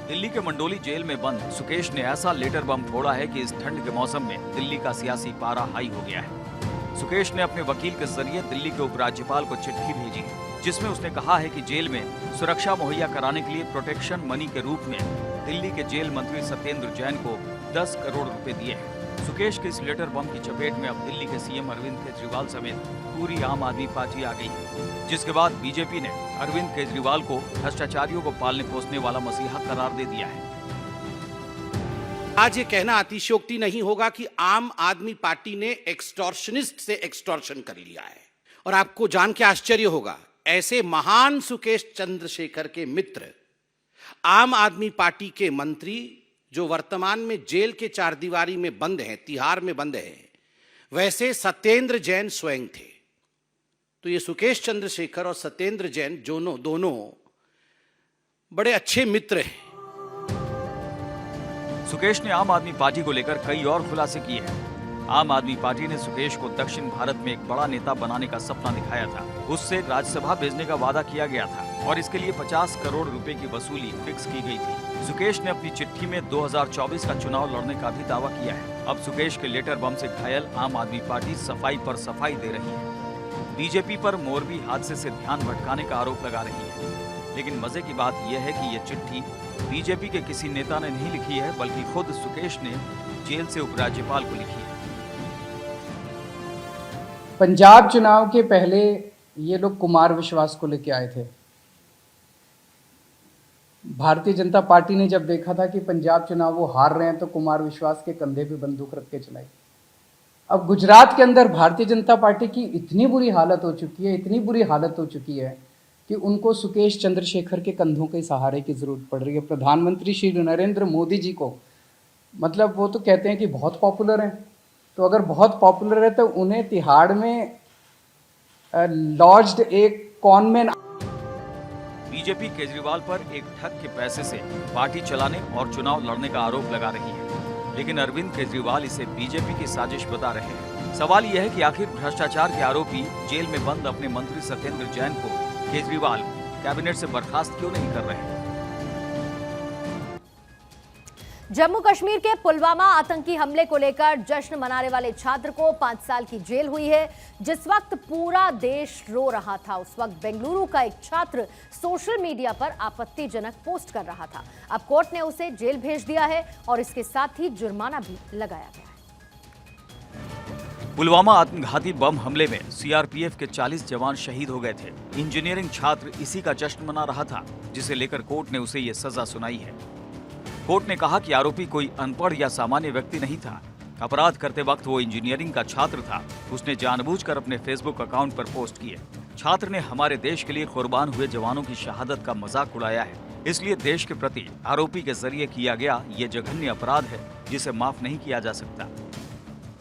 दिल्ली के मंडोली जेल में बंद सुकेश ने ऐसा लेटर बम फोड़ा है कि इस ठंड के मौसम में दिल्ली का सियासी पारा हाई हो गया है। सुकेश ने अपने वकील के जरिए दिल्ली के उपराज्यपाल को चिट्ठी भेजी जिसमें उसने कहा है कि जेल में सुरक्षा मुहैया कराने के लिए प्रोटेक्शन मनी के रूप में दिल्ली के जेल मंत्री सत्येंद्र जैन को 10 करोड़ रुपए दिए हैं। सुकेश के इस लेटर बम की चपेट में अब दिल्ली के सीएम अरविंद केजरीवाल समेत पूरी आम आदमी पार्टी आ गई है, जिसके बाद बीजेपी ने अरविंद केजरीवाल को भ्रष्टाचारियों को पालने पोसने वाला मसीहा करार दे दिया है। आज ये कहना अतिशयोक्ति नहीं होगा कि आम आदमी पार्टी ने एक्सटॉर्शनिस्ट से एक्सटॉर्शन कर लिया है। और आपको जान के आश्चर्य होगा, ऐसे महान सुकेश चंद्रशेखर के मित्र, आम आदमी पार्टी के मंत्री जो वर्तमान में जेल के चारदीवारी में बंद हैं, तिहाड़ में बंद हैं, वैसे सत्येंद्र जैन स्वयं थे। तो ये सुकेश चंद्रशेखर और सत्येंद्र जैन दोनों बड़े अच्छे मित्र हैं। सुकेश ने आम आदमी पार्टी को लेकर कई और खुलासे किए हैं। आम आदमी पार्टी ने सुकेश को दक्षिण भारत में एक बड़ा नेता बनाने का सपना दिखाया था, उससे राज्यसभा भेजने का वादा किया गया था और इसके लिए 50 करोड़ रुपए की वसूली फिक्स की गई थी। सुकेश ने अपनी चिट्ठी में 2024 का चुनाव लड़ने का भी दावा किया है। अब सुकेश के लेटर बम से घायल आम आदमी पार्टी सफाई पर सफाई दे रही है। बीजेपी पर मोरबी हादसे से ध्यान भटकाने का आरोप लगा रही है। लेकिन मजे की बात यह है कि यह चिट्ठी बीजेपी के किसी नेता ने नहीं लिखी है, बल्कि खुद सुकेश ने जेल से उपराज्यपाल को लिखी है। पंजाब चुनाव के पहले ये लोग कुमार विश्वास को लेके आए थे। भारतीय जनता पार्टी ने जब देखा था कि पंजाब चुनाव वो हार रहे हैं तो कुमार विश्वास के कंधे पे बंदूक रख के चलाई। अब गुजरात के अंदर भारतीय जनता पार्टी की इतनी बुरी हालत हो चुकी है कि उनको सुकेश चंद्रशेखर के कंधों के सहारे की जरूरत पड़ रही है। प्रधानमंत्री श्री नरेंद्र मोदी जी को, मतलब वो तो कहते हैं कि बहुत पॉपुलर हैं, तो अगर बहुत पॉपुलर है तो उन्हें तिहाड़ में लॉज्ड एक कॉनमैन। बीजेपी केजरीवाल पर एक ठग के पैसे से पार्टी चलाने और चुनाव लड़ने का आरोप लगा रही है, लेकिन अरविंद केजरीवाल इसे बीजेपी की साजिश बता रहे हैं। सवाल यह है कि आखिर भ्रष्टाचार के आरोपी जेल में बंद अपने मंत्री सत्येंद्र जैन को केजरीवाल कैबिनेट से बर्खास्त क्यों नहीं कर रहे हैं? जम्मू कश्मीर के पुलवामा आतंकी हमले को लेकर जश्न मनाने वाले छात्र को 5 साल की जेल हुई है। जिस वक्त पूरा देश रो रहा था, उस वक्त बेंगलुरु का एक छात्र सोशल मीडिया पर आपत्तिजनक पोस्ट कर रहा था। अब कोर्ट ने उसे जेल भेज दिया है और इसके साथ ही जुर्माना भी लगाया गया है। पुलवामा आत्मघाती बम हमले में सीआरपीएफ के 40 जवान शहीद हो गए थे। इंजीनियरिंग छात्र इसी का जश्न मना रहा था, जिसे लेकर कोर्ट ने उसे ये सजा सुनाई है। कोर्ट ने कहा कि आरोपी कोई अनपढ़ या सामान्य व्यक्ति नहीं था। अपराध करते वक्त वो इंजीनियरिंग का छात्र था। उसने जानबूझकर अपने फेसबुक अकाउंट पर पोस्ट किए। छात्र ने हमारे देश के लिए कुर्बान हुए जवानों की शहादत का मजाक उड़ाया है, इसलिए देश के प्रति आरोपी के जरिए किया गया ये जघन्य अपराध है जिसे माफ नहीं किया जा सकता।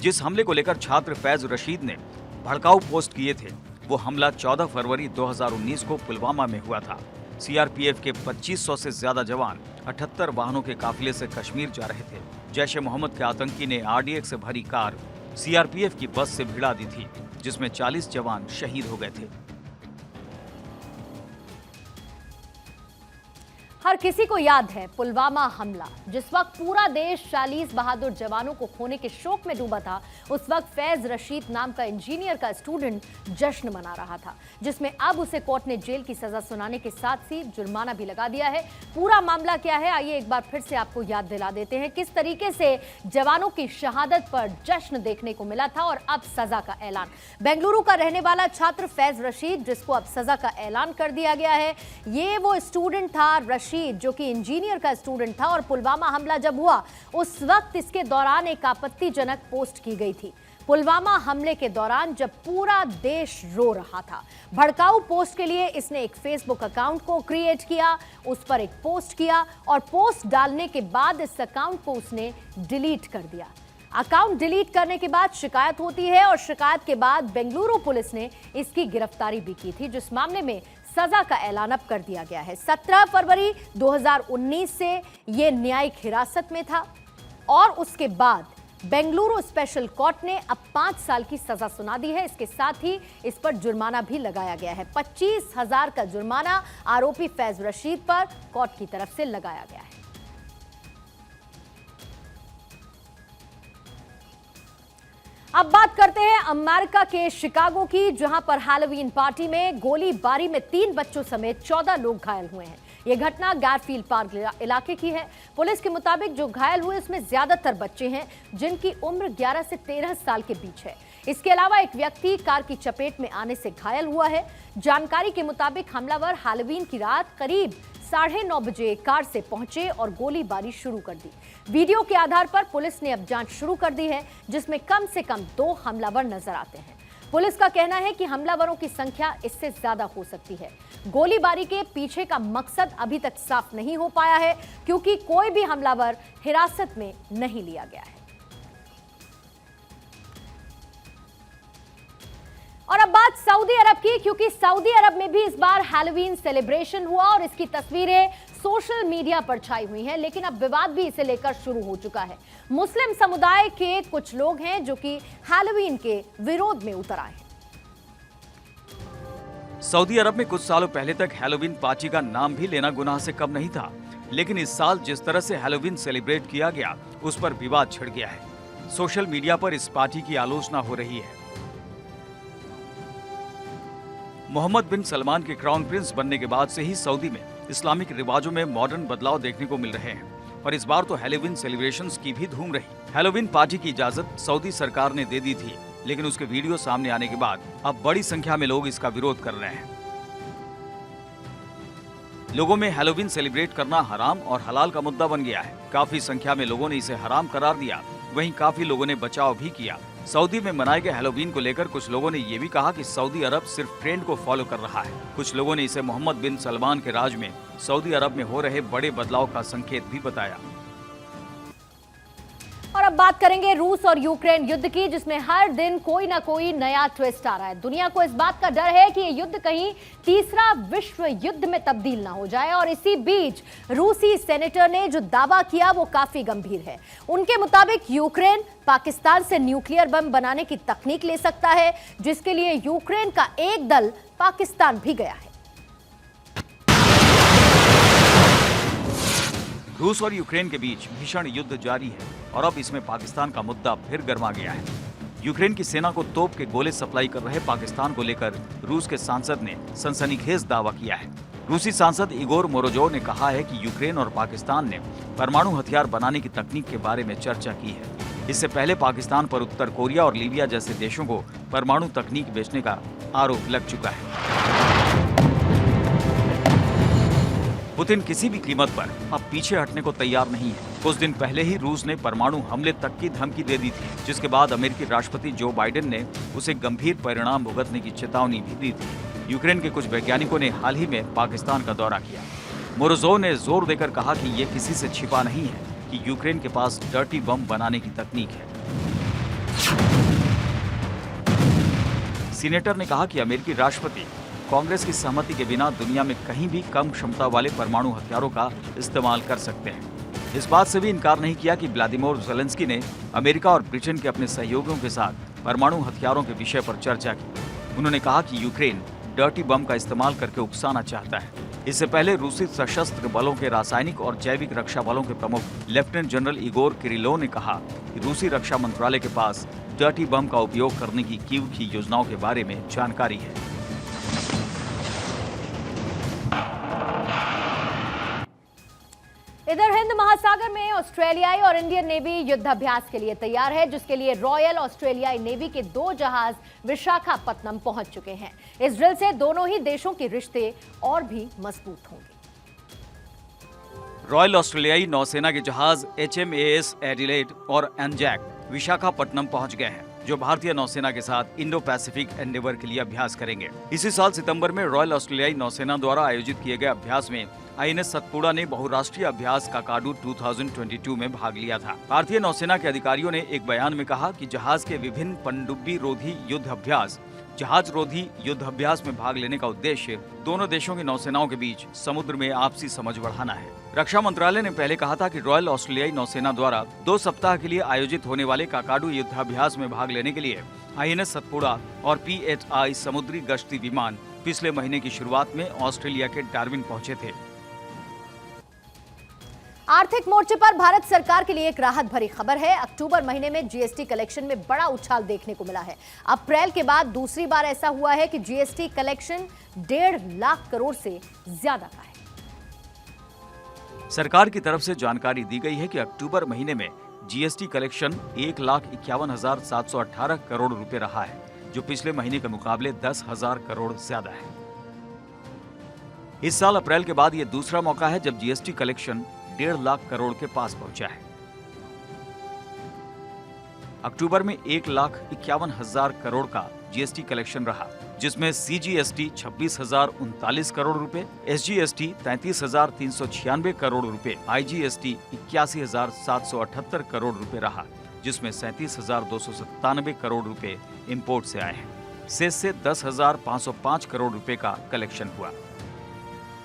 जिस हमले को लेकर छात्र फैज रशीद ने भड़काऊ पोस्ट किए थे, वो हमला 14 फरवरी 2019 को पुलवामा में हुआ था। सीआरपीएफ के 2500 से ज्यादा जवान 78 वाहनों के काफिले से कश्मीर जा रहे थे। जैश-ए-मोहम्मद के आतंकी ने आरडीएक्स से भरी कार सीआरपीएफ की बस से भिड़ा दी थी, जिसमें 40 जवान शहीद हो गए थे। हर किसी को याद है पुलवामा हमला। जिस वक्त पूरा देश 40 बहादुर जवानों को खोने के शोक में डूबा था, उस वक्त फैज रशीद नाम का इंजीनियर का स्टूडेंट जश्न मना रहा था, जिसमें अब उसे कोर्ट ने जेल की सजा सुनाने के साथ ही जुर्माना भी लगा दिया है। पूरा मामला क्या है, आइए एक बार फिर से आपको याद दिला देते हैं किस तरीके से जवानों की शहादत पर जश्न देखने को मिला था और अब सजा का ऐलान। बेंगलुरु का रहने वाला छात्र फैज रशीद, जिसको अब सजा का ऐलान कर दिया गया है, ये वो स्टूडेंट था रशीद जो कि इंजीनियर का स्टूडेंट था। और पुलवामा हमला जब हुआ उस वक्त इसके दौरान एक आपत्तिजनक पोस्ट की गई थी। पुलवामा हमले के दौरान जब पूरा देश रो रहा था, भड़काऊ पोस्ट के लिए इसने एक फेसबुक अकाउंट को क्रिएट किया, उस पर एक पोस्ट किया और पोस्ट डालने के बाद इस अकाउंट को उसने डिलीट कर दिया। अकाउंट डिलीट करने के बाद शिकायत होती है और शिकायत के बाद बेंगलुरु पुलिस ने इसकी गिरफ्तारी भी की थी, जिस मामले में सजा का ऐलान अब कर दिया गया है। 17 फरवरी 2019 से ये न्यायिक हिरासत में था और उसके बाद बेंगलुरु स्पेशल कोर्ट ने अब 5 साल की सजा सुना दी है। इसके साथ ही इस पर जुर्माना भी लगाया गया है। 25,000 का जुर्माना आरोपी फैज रशीद पर कोर्ट की तरफ से लगाया गया है। अब बात करते हैं अमेरिका के शिकागो की, जहां पर हैलोवीन पार्टी में गोलीबारी में 3 बच्चों समेत 14 लोग घायल हुए हैं। यह घटना गारफील्ड पार्क इलाके की है। पुलिस के मुताबिक जो घायल हुए उसमें ज्यादातर बच्चे हैं, जिनकी उम्र 11 से 13 साल के बीच है। इसके अलावा एक व्यक्ति कार की चपेट में आने से घायल हुआ है। जानकारी के मुताबिक हमलावर हैलोवीन की रात करीब 9:30 बजे कार से पहुंचे और गोलीबारी शुरू कर दी। वीडियो के आधार पर पुलिस ने अब जांच शुरू कर दी है, जिसमें कम से कम 2 हमलावर नजर आते हैं। पुलिस का कहना है कि हमलावरों की संख्या इससे ज्यादा हो सकती है। गोलीबारी के पीछे का मकसद अभी तक साफ नहीं हो पाया है, क्योंकि कोई भी हमलावर हिरासत में नहीं लिया गया है। और अब बात सऊदी अरब की, क्योंकि सऊदी अरब में भी इस बार हैलोवीन सेलिब्रेशन हुआ और इसकी तस्वीरें सोशल मीडिया पर छाई हुई हैं, लेकिन अब विवाद भी इसे लेकर शुरू हो चुका है। मुस्लिम समुदाय के कुछ लोग हैं जो कि हैलोवीन के विरोध में उतर आए हैं। सऊदी अरब में कुछ सालों पहले तक हैलोवीन पार्टी का नाम भी लेना गुनाह से कम नहीं था, लेकिन इस साल जिस तरह से हैलोवीन सेलिब्रेट किया गया उस पर विवाद छिड़ गया है। सोशल मीडिया पर इस पार्टी की आलोचना हो रही है। मोहम्मद बिन सलमान के क्राउन प्रिंस बनने के बाद से ही सऊदी में इस्लामिक रिवाजों में मॉडर्न बदलाव देखने को मिल रहे हैं और इस बार तो हैलोवीन सेलिब्रेशंस की भी धूम रही। हैलोवीन पार्टी की इजाजत सऊदी सरकार ने दे दी थी, लेकिन उसके वीडियो सामने आने के बाद अब बड़ी संख्या में लोग इसका विरोध कर रहे हैं। लोगों में हैलोवीन सेलिब्रेट करना हराम और हलाल का मुद्दा बन गया है। काफी संख्या में लोगों ने इसे हराम करार दिया, वहीं काफी लोगों ने बचाव भी किया। सऊदी में मनाए गए हैलोवीन को लेकर कुछ लोगों ने ये भी कहा कि सऊदी अरब सिर्फ ट्रेंड को फॉलो कर रहा है। कुछ लोगों ने इसे मोहम्मद बिन सलमान के राज में सऊदी अरब में हो रहे बड़े बदलाव का संकेत भी बताया। और अब बात करेंगे रूस और यूक्रेन युद्ध की, जिसमें हर दिन कोई ना कोई नया ट्विस्ट आ रहा है। दुनिया को इस बात का डर है कि ये युद्ध कहीं तीसरा विश्व युद्ध में तब्दील ना हो जाए, और इसी बीच रूसी सेनेटर ने जो दावा किया वो काफी गंभीर है। उनके मुताबिक यूक्रेन पाकिस्तान से न्यूक्लियर बम बनाने की तकनीक ले सकता है, जिसके लिए यूक्रेन का एक दल पाकिस्तान भी गया है। रूस और यूक्रेन के बीच भीषण युद्ध जारी है और अब इसमें पाकिस्तान का मुद्दा फिर गर्मा गया है। यूक्रेन की सेना को तोप के गोले सप्लाई कर रहे पाकिस्तान को लेकर रूस के सांसद ने सनसनीखेज दावा किया है। रूसी सांसद इगोर मोरोजोव ने कहा है कि यूक्रेन और पाकिस्तान ने परमाणु हथियार बनाने की तकनीक के बारे में चर्चा की है। इससे पहले पाकिस्तान पर उत्तर कोरिया और लीबिया जैसे देशों को परमाणु तकनीक बेचने का आरोप लग चुका है। पुतिन किसी भी कीमत पर अब पीछे हटने को तैयार नहीं है। कुछ दिन पहले ही रूस ने परमाणु हमले तक की धमकी दे दी थी, जिसके बाद अमेरिकी राष्ट्रपति जो बाइडेन ने उसे गंभीर परिणाम भुगतने की चेतावनी भी दी थी। यूक्रेन के कुछ वैज्ञानिकों ने हाल ही में पाकिस्तान का दौरा किया। मोरोजोव ने जोर देकर कहा कि ये किसी से छिपा नहीं है कि यूक्रेन के पास डर्टी बम बनाने की तकनीक है। सीनेटर ने कहा कि अमेरिकी राष्ट्रपति कांग्रेस की सहमति के बिना दुनिया में कहीं भी कम क्षमता वाले परमाणु हथियारों का इस्तेमाल कर सकते हैं। इस बात से भी इनकार नहीं किया कि व्लादिमीर ज़ेलेंस्की ने अमेरिका और ब्रिटेन के अपने सहयोगियों के साथ परमाणु हथियारों के विषय पर चर्चा की। उन्होंने कहा कि यूक्रेन डर्टी बम का इस्तेमाल करके उकसाना चाहता है। इससे पहले रूसी सशस्त्र बलों के रासायनिक और जैविक रक्षा बलों के प्रमुख लेफ्टिनेंट जनरल इगोर किरिलोव ने कहा कि रूसी रक्षा मंत्रालय के पास डर्टी बम का उपयोग करने की कीव की योजनाओं के बारे में जानकारी है। इधर हिंद महासागर में ऑस्ट्रेलियाई और इंडियन नेवी युद्धाभ्यास के लिए तैयार है, जिसके लिए रॉयल ऑस्ट्रेलियाई नेवी के 2 जहाज विशाखापत्तनम पहुंच चुके हैं। इस ड्रिल से दोनों ही देशों के रिश्ते और भी मजबूत होंगे। रॉयल ऑस्ट्रेलियाई नौसेना के जहाज HMAS एडिलेड और एनजैक विशाखापट्टनम पहुंच गए हैं, जो भारतीय नौसेना के साथ इंडो पैसिफिक एंडेवर के लिए अभ्यास करेंगे। इसी साल सितंबर में रॉयल ऑस्ट्रेलियाई नौसेना द्वारा आयोजित किए गए अभ्यास में INS सतपुड़ा ने बहुराष्ट्रीय अभ्यास काकाडू 2022 में भाग लिया था। भारतीय नौसेना के अधिकारियों ने एक बयान में कहा कि जहाज के विभिन्न पनडुब्बी रोधी युद्ध अभ्यास जहाज रोधी युद्धाभ्यास में भाग लेने का उद्देश्य दोनों देशों की नौसेनाओं के बीच समुद्र में आपसी समझ बढ़ाना है। रक्षा मंत्रालय ने पहले कहा था कि रॉयल ऑस्ट्रेलियाई नौसेना द्वारा 2 सप्ताह के लिए आयोजित होने वाले काकाडू युद्धाभ्यास में भाग लेने के लिए INS सतपुड़ा और PHI समुद्री गश्ती विमान पिछले महीने की शुरुआत में ऑस्ट्रेलिया के डार्विन पहुंचे थे। आर्थिक मोर्चे पर भारत सरकार के लिए एक राहत भरी खबर है। अक्टूबर महीने में जीएसटी कलेक्शन में बड़ा उछाल देखने को मिला है। अप्रैल के बाद दूसरी बार ऐसा हुआ है कि जीएसटी कलेक्शन 1.5 लाख करोड़ से ज्यादा का है। सरकार की तरफ से जानकारी दी गई है कि अक्टूबर महीने में जीएसटी कलेक्शन 1,51,718 करोड़ रुपए रहा है, जो पिछले महीने के मुकाबले 10,000 करोड़ ज्यादा है। इस साल अप्रैल के बाद यह दूसरा मौका है जब जीएसटी कलेक्शन 1.5 लाख करोड़ के पास पहुंचा है। अक्टूबर में 1,51,000 करोड़ का जीएसटी कलेक्शन रहा, जिसमें सीजीएसटी 26,039 करोड़ रुपए, एसजीएसटी 33,396 करोड़ रुपए, आईजीएसटी 81,778 करोड़ रुपए रहा, जिसमें 37,297 करोड़ रुपए इंपोर्ट से आए हैं। सेस से 10,505 करोड़ रुपए का कलेक्शन हुआ।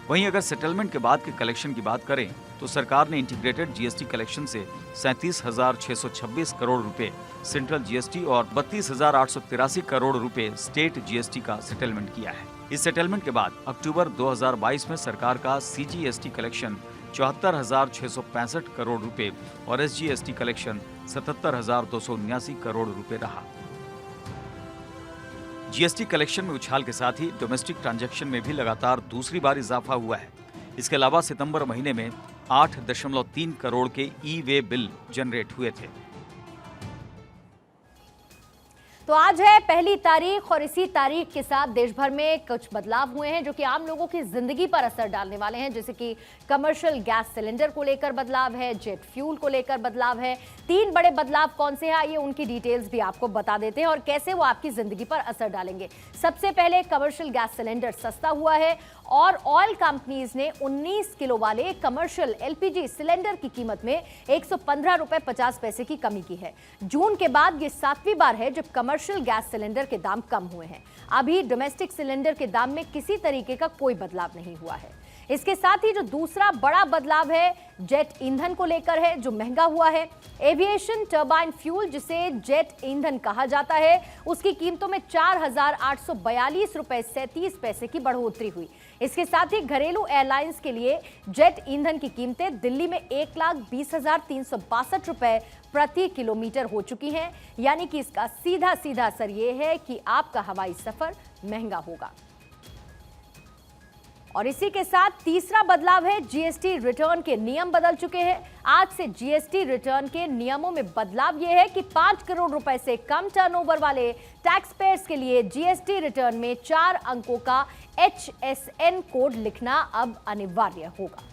वहीं अगर सेटलमेंट के बाद के कलेक्शन की बात करें तो सरकार ने इंटीग्रेटेड जीएसटी कलेक्शन से 37,626 करोड़ रुपए सेंट्रल जीएसटी और 32,883 करोड़ रुपए स्टेट जीएसटी का सेटलमेंट किया है। इस सेटलमेंट के बाद अक्टूबर 2022 में सरकार का सीजीएसटी कलेक्शन 74,665 करोड़ रुपए और एसजीएसटी कलेक्शन 77,279 करोड़ रुपए रहा। जीएसटी कलेक्शन में उछाल के साथ ही डोमेस्टिक ट्रांजैक्शन में भी लगातार दूसरी बार इजाफा हुआ है। इसके अलावा सितंबर महीने में 8.3 करोड़ के ई-वे बिल जनरेट हुए थे। तो आज है पहली तारीख और इसी तारीख के साथ देश भर में कुछ बदलाव हुए हैं जो कि आम लोगों की जिंदगी पर असर डालने वाले हैं, जैसे कि कमर्शियल गैस सिलेंडर को लेकर बदलाव है, जेट फ्यूल को लेकर बदलाव है। 3 बड़े बदलाव कौन से हैं, आइए उनकी डिटेल्स भी आपको बता देते हैं और कैसे वो आपकी जिंदगी पर असर डालेंगे। सबसे पहले कमर्शियल गैस सिलेंडर सस्ता हुआ है और ऑयल कंपनीज ने 19 किलो वाले कमर्शियल एलपीजी सिलेंडर की कीमत में 115 रुपए 50 पैसे की कमी की है। जून के बाद ये 7वीं बार है जब कमर्शियल गैस सिलेंडर के दाम कम हुए हैं। अभी डोमेस्टिक सिलेंडर के दाम में किसी तरीके का कोई बदलाव नहीं हुआ है। इसके साथ ही जो दूसरा बड़ा बदलाव है जेट ईंधन को लेकर है, जो महंगा हुआ है। एविएशन टर्बाइन फ्यूल, जिसे जेट ईंधन कहा जाता है, उसकी कीमतों में 4,842 रुपए 37 पैसे की बढ़ोतरी हुई। इसके साथ ही घरेलू एयरलाइंस के लिए जेट ईंधन की कीमतें दिल्ली में 1,20,362 रुपए प्रति किलोमीटर हो चुकी हैं, यानी कि इसका सीधा सीधा असर यह है कि आपका हवाई सफर महंगा होगा। और इसी के साथ तीसरा बदलाव है जीएसटी रिटर्न के नियम बदल चुके हैं। आज से जीएसटी रिटर्न के नियमों में बदलाव यह है कि 5 करोड़ रुपए से कम टर्नओवर वाले टैक्स पेयर्स के लिए जीएसटी रिटर्न में 4 अंकों का HSN कोड लिखना अब अनिवार्य होगा।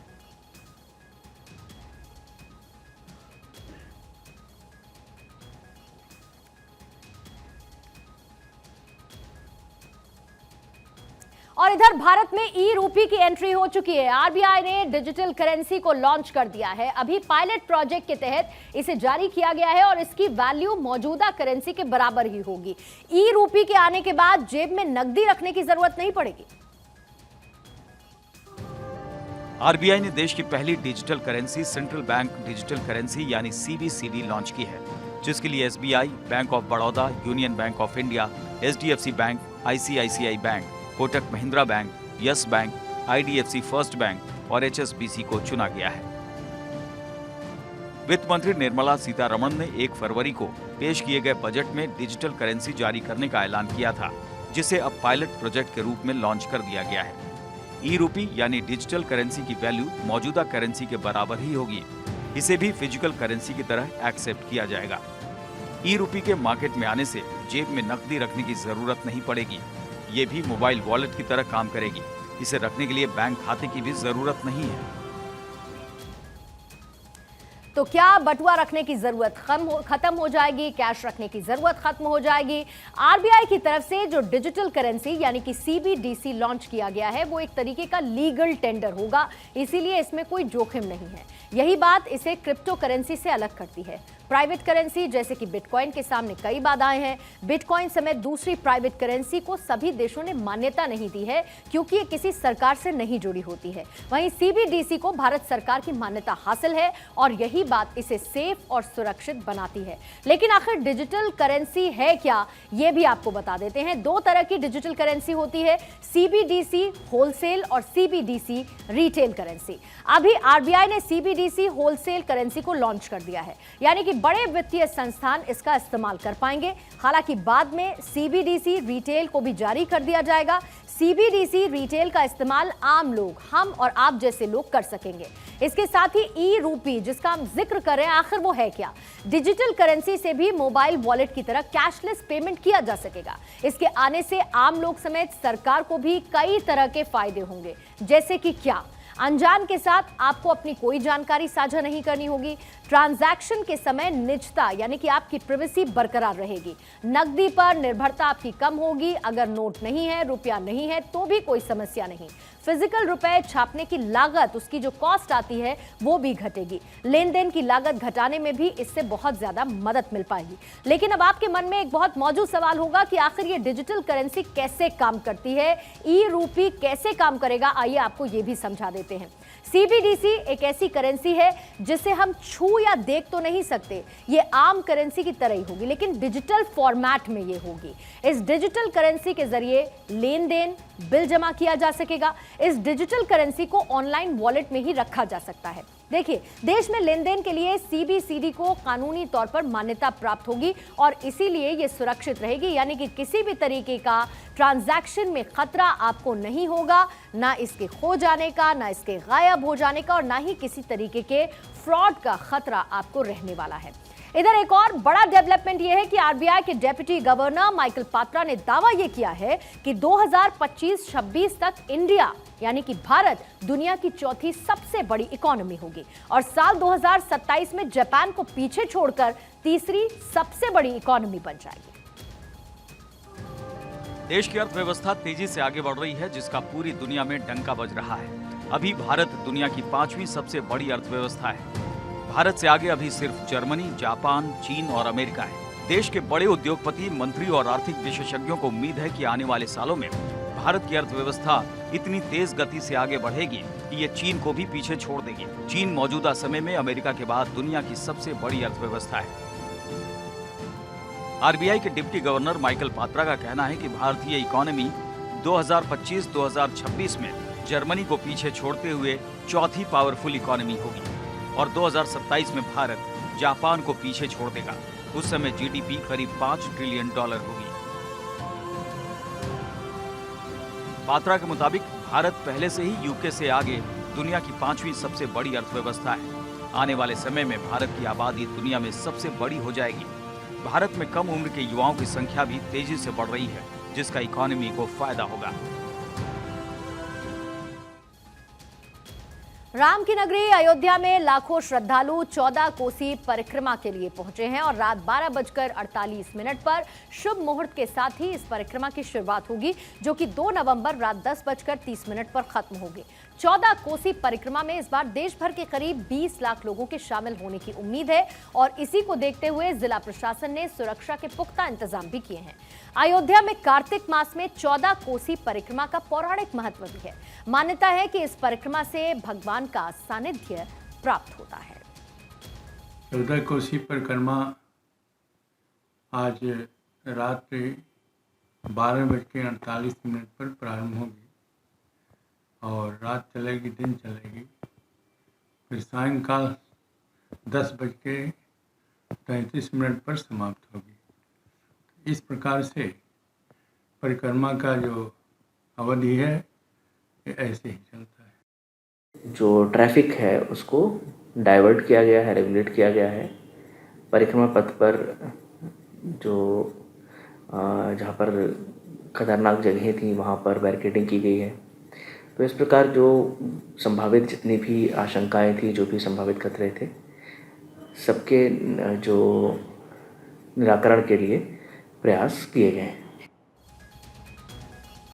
और इधर भारत में ई रूपी की एंट्री हो चुकी है। आरबीआई ने डिजिटल करेंसी को लॉन्च कर दिया है। अभी पायलट प्रोजेक्ट के तहत इसे जारी किया गया है और इसकी वैल्यू मौजूदा करेंसी के बराबर ही होगी। ई रूपी के आने के बाद जेब में नकदी रखने की जरूरत नहीं पड़ेगी। आरबीआई ने देश की पहली digital currency central bank digital currency यानी CBCD लॉन्च की है, जिसके लिए SBI, bank of Baroda, union bank of India, HDFC bank, ICICI bank, Kotak Mahindra bank, yes bank, IDFC first bank और HSBC को चुना गया है। वित्त मंत्री निर्मला सीतारमण ने 1 फरवरी को पेश किए गए बजट में डिजिटल करेंसी जारी करने का ऐलान किया था, जिसे अब पायलट प्रोजेक्ट के रूप में लॉन्च कर दिया गया है। ई रूपी यानी डिजिटल करेंसी की वैल्यू मौजूदा करेंसी के बराबर ही होगी। इसे भी फिजिकल करेंसी की तरह एक्सेप्ट किया जाएगा। ई रूपी के मार्केट में आने से जेब में नकदी रखने की जरूरत नहीं पड़ेगी। ये भी मोबाइल वॉलेट की तरह काम करेगी। इसे रखने के लिए बैंक खाते की भी जरूरत नहीं है। तो क्या बटुआ रखने की जरूरत खत्म हो जाएगी, कैश रखने की जरूरत खत्म हो जाएगी? आरबीआई की तरफ से जो डिजिटल करेंसी यानी कि CBDC लॉन्च किया गया है, वो एक तरीके का लीगल टेंडर होगा, इसीलिए इसमें कोई जोखिम नहीं है। यही बात इसे क्रिप्टो करेंसी से अलग करती है। प्राइवेट करेंसी जैसे कि बिटकॉइन के सामने कई बाधाएं हैं। बिटकॉइन समेत दूसरी प्राइवेट करेंसी को सभी देशों ने मान्यता नहीं दी है क्योंकि ये किसी सरकार से नहीं जुड़ी होती है। वहीं सीबीडीसी को भारत सरकार की मान्यता हासिल है और यही बात इसे सेफ और सुरक्षित बनाती है। लेकिन आखिर डिजिटल करेंसी है क्या, ये भी आपको बता देते हैं। दो तरह की डिजिटल करेंसी होती है, सीबीडीसी होलसेल और सीबीडीसी रिटेल करेंसी। अभी आरबीआई ने सीबीडीसी होलसेल करेंसी को लॉन्च कर दिया है, यानी कि बड़े वित्तीय संस्थान इसका इस्तेमाल कर पाएंगे। हालांकि बाद में सीबीडीसी रिटेल को भी जारी कर दिया जाएगा। सीबीडीसी रिटेल का इस्तेमाल आम लोग, हम और आप जैसे लोग कर सकेंगे। इसके साथ ही ई रूपी जिसका हम जिक्र कर रहे हैं, आखिर वो है क्या? डिजिटल करेंसी से भी मोबाइल वॉलेट की तरह कैशलेस पेमेंट किया जा सकेगा। इसके आने से आम लोग समेत सरकार को भी कई तरह के फायदे होंगे। जैसे कि क्या? अनजान के साथ आपको अपनी कोई जानकारी साझा नहीं करनी होगी। ट्रांजैक्शन के समय निजता यानी कि आपकी प्राइवेसी बरकरार रहेगी। नकदी पर निर्भरता आपकी कम होगी। अगर नोट नहीं है, रुपया नहीं है तो भी कोई समस्या नहीं। फिजिकल रुपए छापने की लागत, उसकी जो कॉस्ट आती है वो भी घटेगी। लेन देन की लागत घटाने में भी इससे बहुत ज्यादा मदद मिल पाएगी। लेकिन अब आपके मन में एक बहुत मौजूद सवाल होगा कि आखिर ये डिजिटल करेंसी कैसे काम करती है, ई रूपी कैसे काम करेगा? आइए आपको ये भी समझा देते हैं। सीबीडीसी एक ऐसी करेंसी है जिसे हम छू या देख तो नहीं सकते। ये आम करेंसी की तरह ही होगी, लेकिन डिजिटल फॉर्मेट में ये होगी। इस डिजिटल करेंसी के जरिए लेन देन, बिल जमा किया जा सकेगा। इस डिजिटल करेंसी को ऑनलाइन वॉलेट में ही रखा जा सकता है। देखिए, देश में लेन देन के लिए सीबीसीडी को कानूनी तौर पर मान्यता प्राप्त होगी और इसीलिए ये सुरक्षित रहेगी, यानी कि किसी भी तरीके का ट्रांजैक्शन में खतरा आपको नहीं होगा, ना इसके खो जाने का, ना इसके गायब हो जाने का और ना ही किसी तरीके के फ्रॉड का खतरा आपको रहने वाला है। इधर एक और बड़ा डेवलपमेंट यह है कि आरबीआई के डेप्यूटी गवर्नर माइकल पात्रा ने दावा यह किया है कि 2025-26 तक इंडिया यानी कि भारत दुनिया की चौथी सबसे बड़ी इकोनॉमी होगी और साल 2027 में जापान को पीछे छोड़कर तीसरी सबसे बड़ी इकोनॉमी बन जाएगी। देश की अर्थव्यवस्था तेजी से आगे बढ़ रही है, जिसका पूरी दुनिया में डंका बज रहा है। अभी भारत दुनिया की 5वीं सबसे बड़ी अर्थव्यवस्था है। भारत से आगे अभी सिर्फ जर्मनी, जापान, चीन और अमेरिका है। देश के बड़े उद्योगपति, मंत्री और आर्थिक विशेषज्ञों को उम्मीद है कि आने वाले सालों में भारत की अर्थव्यवस्था इतनी तेज गति से आगे बढ़ेगी कि ये चीन को भी पीछे छोड़ देगी। चीन मौजूदा समय में अमेरिका के बाद दुनिया की सबसे बड़ी अर्थव्यवस्था है। आरबीआई के डिप्टी गवर्नर माइकल पात्रा का कहना है कि भारतीय इकोनॉमी 2025-2026 में जर्मनी को पीछे छोड़ते हुए चौथी पावरफुल इकोनॉमी होगी और 2027 में भारत जापान को पीछे छोड़ देगा। उस समय जीडीपी करीब $5 ट्रिलियन होगी। पात्रा के मुताबिक भारत पहले से ही यूके से आगे दुनिया की 5वीं सबसे बड़ी अर्थव्यवस्था है। आने वाले समय में भारत की आबादी दुनिया में सबसे बड़ी हो जाएगी। भारत में कम उम्र के युवाओं की संख्या भी तेजी से बढ़ रही है, जिसका इकोनॉमी को फायदा होगा। राम की नगरी अयोध्या में लाखों श्रद्धालु 14 कोसी परिक्रमा के लिए पहुंचे हैं और रात 12:48 पर शुभ मुहूर्त के साथ ही इस परिक्रमा की शुरुआत होगी, जो कि 2 नवंबर रात 10:30 पर खत्म होगी। 14 कोसी परिक्रमा में इस बार देश भर के करीब 20 लाख लोगों के शामिल होने की उम्मीद है और इसी को देखते हुए जिला प्रशासन ने सुरक्षा के पुख्ता इंतजाम भी किए हैं। अयोध्या में कार्तिक मास में 14 कोसी परिक्रमा का पौराणिक महत्व भी है। मान्यता है कि इस परिक्रमा से भगवान का सानिध्य प्राप्त होता है। 14 कोसी परिक्रमा आज रात्रि 12:48 पर प्रारंभ होगी और रात चलेगी, दिन चलेगी, फिर सायंकाल 10:33 पर समाप्त होगी। इस प्रकार से परिक्रमा का जो अवधि है ये ऐसे ही चलता है। जो ट्रैफिक है उसको डाइवर्ट किया गया है, रेगुलेट किया गया है। परिक्रमा पथ पर जो जहाँ पर खतरनाक जगहें थी वहाँ पर बैरिकेडिंग की गई है। तो इस प्रकार जो संभावित जितनी भी आशंकाएं थी, जो भी संभावित खतरे थे, सबके जो निराकरण के लिए प्रयास किए गए हैं।